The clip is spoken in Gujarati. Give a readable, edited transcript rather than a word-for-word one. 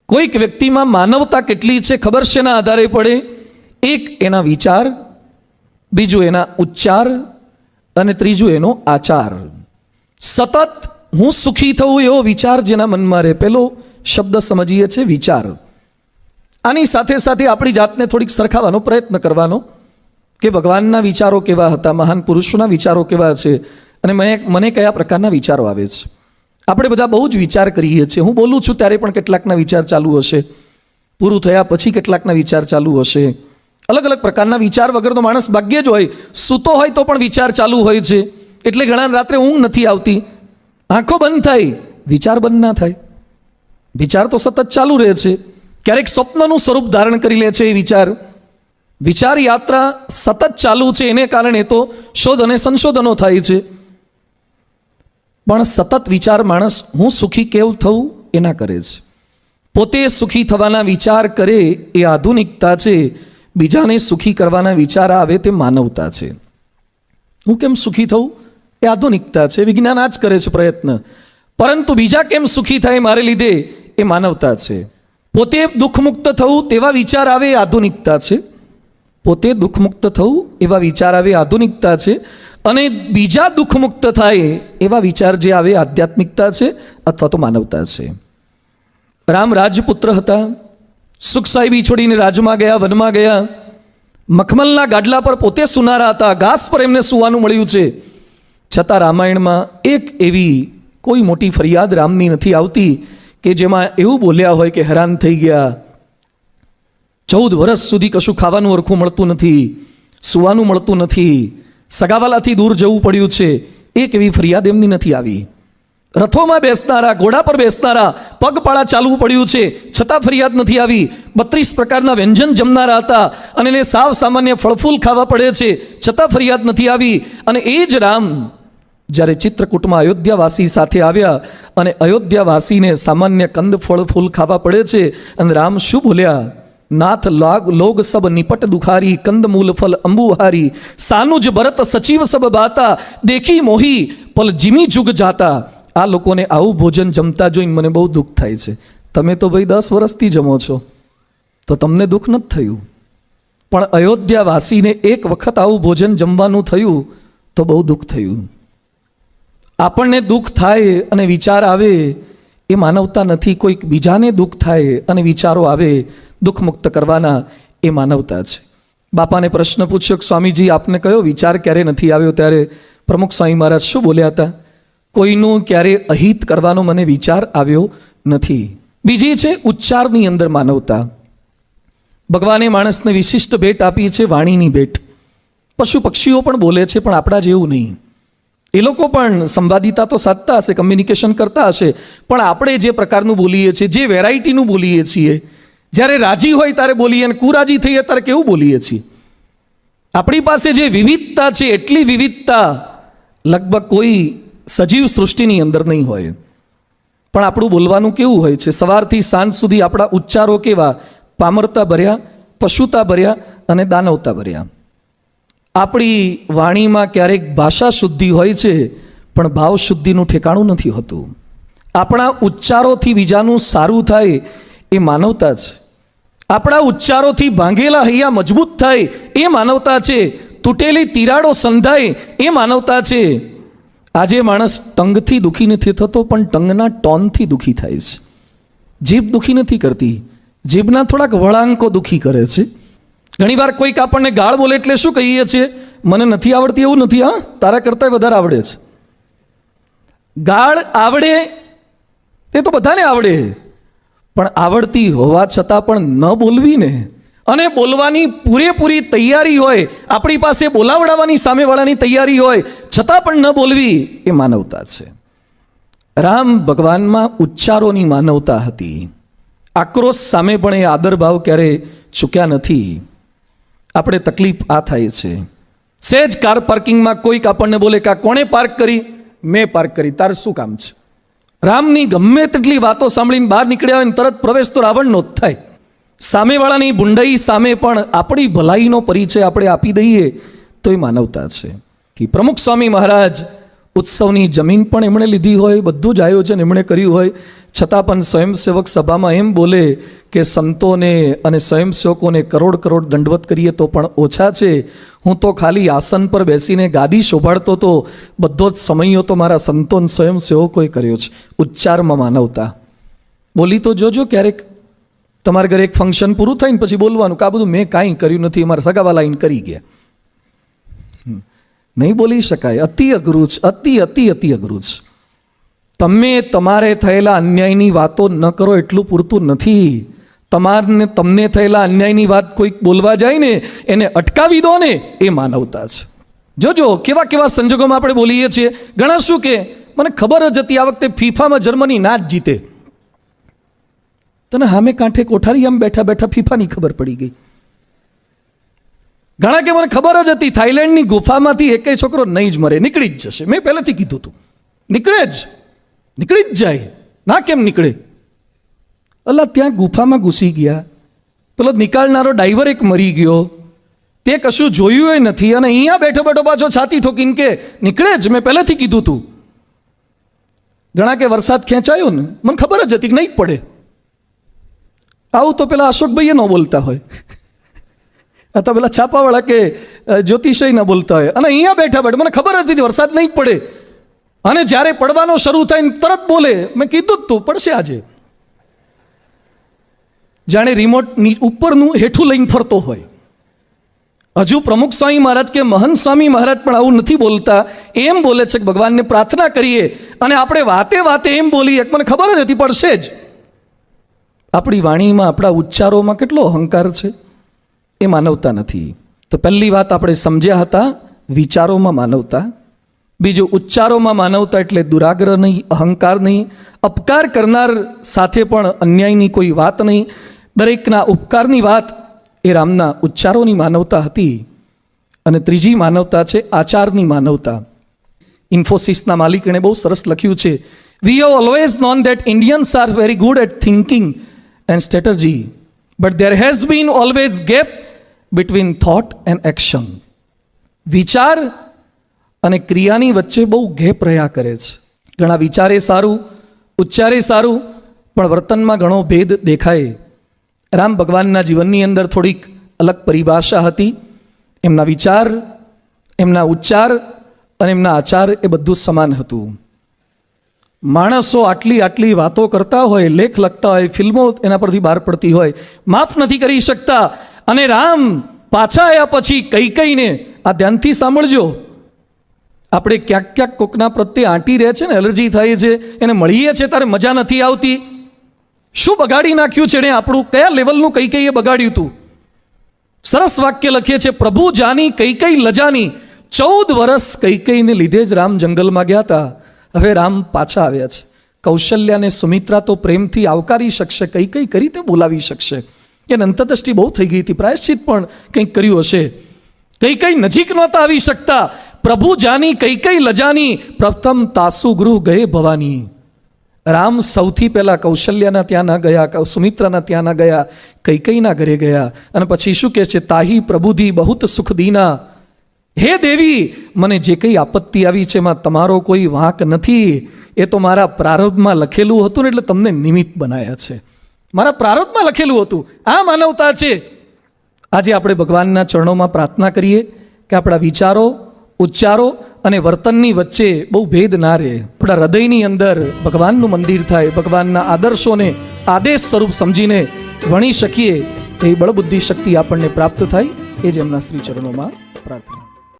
કોઈક વ્યક્તિમાં માનવતા કેટલી છે ખબર છે એના આધારે પડે. એક એના વિચાર, બીજું એના ઉચ્ચાર અને ત્રીજું એનો આચાર. સતત હું સુખી થવું એવો વિચાર જેના મનમાં રહે. પેલો શબ્દ સમજીએ છીએ વિચાર. આની સાથે સાથે આપણી જાતને થોડીક સરખાવવાનો પ્રયત્ન કરવાનો કે ભગવાનના વિચારો કેવા હતા, મહાન પુરુષોના વિચારો કેવા છે અને મને કયા પ્રકારના વિચારો આવે છે. આપણે બધા બહુ જ વિચાર કરીએ છીએ. હું બોલું છું ત્યારે પણ કેટલાકના વિચાર ચાલુ હશે, પૂરું થયા પછી કેટલાકના વિચાર ચાલુ હશે. અલગ અલગ પ્રકારના વિચાર વગરનો માણસ ભાગ્યે જ હોય. સૂતો હોય તો પણ વિચાર ચાલુ હોય છે. એટલે ઘણા રાત્રે ઊંઘ નથી આવતી, આંખો બંધ થાય, વિચાર બંધ ના થાય. વિચાર તો સતત ચાલુ રહે છે. ક્યારેક સ્વપ્નનું સ્વરૂપ ધારણ કરી લે છે એ વિચાર યાત્રા સતત ચાલુ છે. એને કારણે તો શોધ અને સંશોધનો થાય છે. પણ સતત વિચાર માણસ હું સુખી કેવું થવું એના કરે છે. પોતે સુખી થવાના વિચાર કરે એ આધુનિકતા છે. બીજાને સુખી કરવાના વિચાર આવે તે માનવતા છે. હું કેમ સુખી થવું એ આધુનિકતા છે. વિજ્ઞાન આ જ કરે છે પ્રયત્ન. પરંતુ બીજા કેમ સુખી થાય મારે લીધે એ માનવતા છે. પોતે દુઃખમુક્ત થવું તેવા વિચાર આવે એ આધુનિકતા છે. પોતે દુઃખમુક્ત થવું એવા વિચાર આવે આધુનિકતા છે. અને બીજા દુઃખમુક્ત થાય એવા વિચાર જે આવે આધ્યાત્મિકતા છે અથવા તો માનવતા છે. રામ રાજપુત્ર હતા. સુખ સાહેબી છોડીને રાજમાં ગયા, વનમાં ગયા. મખમલના ગાડલા પર પોતે સુનારા હતા. ઘાસ પર એમને સુવાનું મળ્યું છે. છતાં રામાયણમાં એક એવી કોઈ મોટી ફરિયાદ રામની નથી આવતી કે જેમાં એવું બોલ્યા હોય કે હેરાન થઈ ગયા, 14 વર્ષ સુધી કશું ખાવાનું હરખું મળતું નથી, સુવાનું મળતું નથી, સગાવાલાથી દૂર જવું પડ્યું છે. એક એવી ફરિયાદ એમની નથી આવી. રથોમાં બેસનારા, ઘોડા પર બેસનારા, પગપાળા ચાલવું પડ્યું છે છતાં ફરિયાદ નથી આવી. 32 પ્રકારના વ્યંજન જમનારા હતા અને એને સાવ સામાન્ય ફળફૂલ ખાવા પડે છે છતાં ફરિયાદ નથી આવી. અને એ જ રામ જ્યારે ચિત્રકૂટમાં અયોધ્યાવાસી સાથે આવ્યા અને અયોધ્યાવાસીને સામાન્ય કંદ ફળ ફૂલ ખાવા પડે છે અને રામ શું બોલ્યા? નાથ લોગ સબ નિપટ દુખારી, કંદ મૂલ ફલ અંબુહારી, સાનુજ ભરત સચિવ સબ બાતા, દેખી મોહી પલ જીમી જુગ જાતા. આ લોકોને આવું ભોજન જમતા જોઈને મને બહુ દુઃખ થાય છે. તમે તો ભાઈ 10 વર્ષથી જમો છો તો તમને દુઃખ નથી થયું, પણ અયોધ્યાવાસીને એક વખત આવું ભોજન જમવાનું થયું તો બહુ દુઃખ થયું. આપણને દુઃખ થાય અને વિચાર આવે એ માનવતા નથી. કોઈક બીજાને દુઃખ થાય અને વિચારો આવે દુઃખમુક્ત કરવાના, એ માનવતા છે. બાપાને પ્રશ્ન પૂછ્યો કે સ્વામીજી આપને કયો વિચાર ક્યારે નથી આવ્યો? ત્યારે પ્રમુખ સ્વામી મહારાજ શું બોલ્યા હતા? કોઈનું ક્યારે અહિત કરવાનો મને વિચાર આવ્યો નથી. બીજી છે ઉચ્ચારની અંદર માનવતા. ભગવાને માણસને વિશિષ્ટ ભેટ આપી છે, વાણીની ભેટ. પશુ પક્ષીઓ પણ બોલે છે પણ આપણા જેવું નહીં. એ લોકો પણ સંવાદિતા તો સાધતા હશે, કમ્યુનિકેશન કરતા હશે, પણ આપણે જે પ્રકારનું બોલીએ છીએ, જે વેરાયટીનું બોલીએ છીએ, જ્યારે રાજી હોય ત્યારે બોલીએ અને કુરાજી થઈએ ત્યારે કેવું બોલીએ છીએ. આપણી પાસે જે વિવિધતા છે એટલી વિવિધતા લગભગ કોઈ સજીવ સૃષ્ટિની અંદર નહીં હોય. પણ આપણું બોલવાનું કેવું હોય છે? સવારથી સાંજ સુધી આપણા ઉચ્ચારો કેવા? પામરતા ભર્યા, પશુતા ભર્યા અને દાનવતા ભર્યા. આપણી વાણીમાં ક્યારેક ભાષા શુદ્ધિ હોય છે પણ ભાવ શુદ્ધિનું ઠેકાણું નથી હોતું. આપણા ઉચ્ચારોથી બીજાનું સારું થાય એ માનવતા છે. આપણા ઉચ્ચારોથી ભાંગેલા હૈયા મજબૂત થાય એ માનવતા છે. તૂટેલી તિરાડો સંધાય એ માનવતા છે. આજે માણસ ટંગથી દુઃખી નથી થતો પણ ટંગના ટોનથી દુઃખી થાય છે. જીભ દુઃખી નથી કરતી, જીભના થોડાક વળાંકો દુઃખી કરે છે. ઘણીવાર કોઈક આપણને ગાળ બોલે એટલે શું કહીએ છીએ? મને નથી આવડતી. એવું નથી, હા, તારા કરતાં વધારે આવડે છે. ગાળ આવડે એ તો બધાને આવડે, પણ આવડતી હોવા છતાં પણ ન બોલવી ને, અને બોલવાની પૂરેપૂરી તૈયારી હોય, આપણી પાસે બોલાવડાવવાની સામેવાળાની તૈયારી હોય છતાં પણ ન બોલવી, એ માનવતા છે. રામ ભગવાનમાં ઉચ્ચારોની માનવતા હતી. આક્રોશ સામે પણ એ આદરભાવ ક્યારે ચૂક્યા નથી. આપણે તકલીફ આ થાય છે, સહેજ કાર પાર્કિંગમાં કોઈક આપણને બોલે કે આ કોણે પાર્ક કરી? મેં પાર્ક કરી, તારે શું કામ છે? રામની ગમે તેટલી વાતો સાંભળીને બહાર નીકળ્યા હોય ને તરત પ્રવેશ તો રાવણનો જ થાય. સામેવાળાની બુંડાઈ સામે પણ આપણી ભલાઈનો પરિચય આપણે આપી દઈએ તો એ માનવતા છે. કે પ્રમુખ સ્વામી મહારાજ ઉત્સવની જમીન પણ એમણે લીધી હોય, બધું જ આયોજન એમણે કર્યું હોય, છતાં પણ સ્વયંસેવક સભામાં એમ બોલે કે સંતોને અને સ્વયંસેવકોને કરોડ કરોડ દંડવત કરીએ તો પણ ઓછા છે. હું તો ખાલી આસન પર બેસીને ગાદી શોભાડતો તો બધો જ સમયો તો મારા સંતો અને સ્વયંસેવકોએ કર્યો છે. ઉચ્ચારમાં માનવતા. બોલી તો જોજો ક્યારેક તમારા ઘરે એક ફંક્શન પૂરું થાય ને પછી બોલવાનું કે આ બધું મેં કાંઈ કર્યું નથી, અમારા સગાવાલા આઈને કરી ગયા. નહીં બોલી શકાય. અતિ અઘરું છે, અતિ અતિ અતિ અઘરું છે. તમે તમારે થયેલા અન્યાયની વાતો ન કરો એટલું પૂરતું નથી. તમને થયેલા અન્યાયની વાત કોઈક બોલવા જાય ને એને અટકાવી દો ને, એ માનવતા છે. જોજો કેવા કેવા સંજોગોમાં આપણે બોલીએ છીએ. ઘણા શું કે મને ખબર જ હતી આ વખતે ફીફામાં જર્મની ના જ જીતે. તને સામે કાંઠે કોઠારી આમ બેઠા બેઠા ફીફાની ખબર પડી ગઈ. ઘણા કે મને ખબર જ હતી થાઈલેન્ડની ગુફામાંથી એકેય છોકરો નહીં જ મરે, નીકળી જ જશે. મેં પહેલેથી કીધું હતું નીકળી જ જાય. ના કેમ નીકળે? અલા ત્યાં ગુફામાં ઘૂસી ગયા, પેલો નિકાળનારો ડાઈવર એક મરી ગયો, તે કશું જોયું નથી અને અહીંયા બેઠો બેઠો પાછો છાતી ઠોકીને કે નીકળે જ. મેં પહેલેથી કીધું હતું. ઘણા કે વરસાદ ખેંચાયો ને મને ખબર જ હતી કે નહીં પડે. આવું તો પેલા અશોકભાઈએ ન બોલતા હોય, અથવા પેલા છાપાવાળા કે જ્યોતિષય ન બોલતા હોય, અને અહીંયા બેઠા બેઠા મને ખબર હતી વરસાદ નહીં પડે, અને જ્યારે પડવાનો શરૂ થાય ને તરત બોલે મેં કીધું જ તું પડશે આજે. જાણે રિમોટની ઉપરનું હેઠું લઈને ફરતો હોય. હજુ પ્રમુખ સ્વામી મહારાજ કે મહંત સ્વામી મહારાજ પણ આવું નથી બોલતા. એમ બોલે છે કે ભગવાનને પ્રાર્થના કરીએ, અને આપણે વાતે વાતે એમ બોલીએ મને ખબર જ હતી પડશે જ. આપણી વાણીમાં, આપણા ઉચ્ચારોમાં કેટલો અહંકાર છે, એ માનવતા નથી. તો પહેલી વાત આપણે સમજ્યા હતા વિચારોમાં માનવતા. બીજું ઉચ્ચારોમાં માનવતા એટલે દુરાગ્રહ નહીં, અહંકાર નહીં, અપકાર કરનાર સાથે પણ અન્યાયની કોઈ વાત નહીં, દરેકના ઉપકારની વાત. એ રામના ઉચ્ચારોની માનવતા હતી. અને ત્રીજી માનવતા છે આચારની માનવતા. ઇન્ફોસિસના માલિક એણે બહુ સરસ લખ્યું છે, we have always known that Indians are very good at thinking and strategy, but there has been always gap between thought and action. વિચાર અને ક્રિયાની વચ્ચે બહુ ગેપ રહ્યા કરે છે. ઘણા વિચારે સારું, ઉચ્ચારે સારું, પણ વર્તનમાં ઘણો ભેદ દેખાય. રામ ભગવાનના જીવનની અંદર થોડીક અલગ પરિભાષા હતી. એમના વિચાર, એમના ઉચ્ચાર અને એમના આચાર એ બધું સમાન હતું. માણસો આટલી વાતો કરતા હોય, લેખ લખતા હોય, ફિલ્મો એના પરથી બહાર પડતી હોય, માફ નથી કરી શકતા. અને રામ પાછા આવ્યા પછી કૈકેયીને, આ ધ્યાનથી સાંભળજો, આપણે ક્યાંક ક્યાંક કોકના પ્રત્યે આંટી રહે છે ને, એલર્જી થાય છે, એને મળીએ છે ત્યારે મજા નથી આવતી. શું બગાડી નાખ્યું છે એને? આપણું કયા લેવલનું કૈકેયીએ બગાડ્યું હતું? સરસ વાક્ય લખીએ છે, પ્રભુ જાની કૈકેયી લજાની. 14 વર્ષ કૈકેયીને લીધે જ રામ જંગલમાં ગયા હતા. હવે રામ પાછા આવ્યા છે. કૌશલ્યાને સુમિત્રા તો પ્રેમથી આવકારી શકશે, કૈકેયી કરી તે બોલાવી શકશે. એને અંતરદ્રષ્ટિ બહુ થઈ ગઈ હતી, પ્રાયશ્ચિત પણ કંઈક કર્યું હશે. કૈકેયી નજીક નહોતા આવી શકતા. પ્રભુ જાની કૈકેયી લજાની, પ્રથમ તાસુ ગૃહ ગયે ભવાની. રામ સૌથી પહેલા કૌશલ્યાના ત્યાં ના ગયા, સુમિત્રાના ત્યાં ના ગયા, કૈકેયીના ઘરે ગયા. અને પછી શું કહે છે, તાહી પ્રભુધી બહુત સુખ દીના. હે દેવી, મને જે કંઈ આપત્તિ આવી છે એમાં તમારો કોઈ વાંક નથી. એ તો મારા પ્રારબ્ધમાં લખેલું હતું ને, એટલે તમને નિમિત્ત બનાવ્યા છે. મારા પ્રારબ્ધમાં લખેલું હતું. આ માનવતા છે. આજે આપણે ભગવાનના ચરણોમાં પ્રાર્થના કરીએ કે આપણા વિચારો, ઉચ્ચારો અને વર્તનની વચ્ચે બહુ ભેદ ના રહે. આપણા હૃદયની અંદર ભગવાનનું મંદિર થાય, ભગવાનના આદર્શોને આદેશ સ્વરૂપ સમજીને વણી શકીએ, એ બળબુદ્ધિ શક્તિ આપણને પ્રાપ્ત થાય. એ જ એમના શ્રી ચરણોમાં પ્રાર્થના.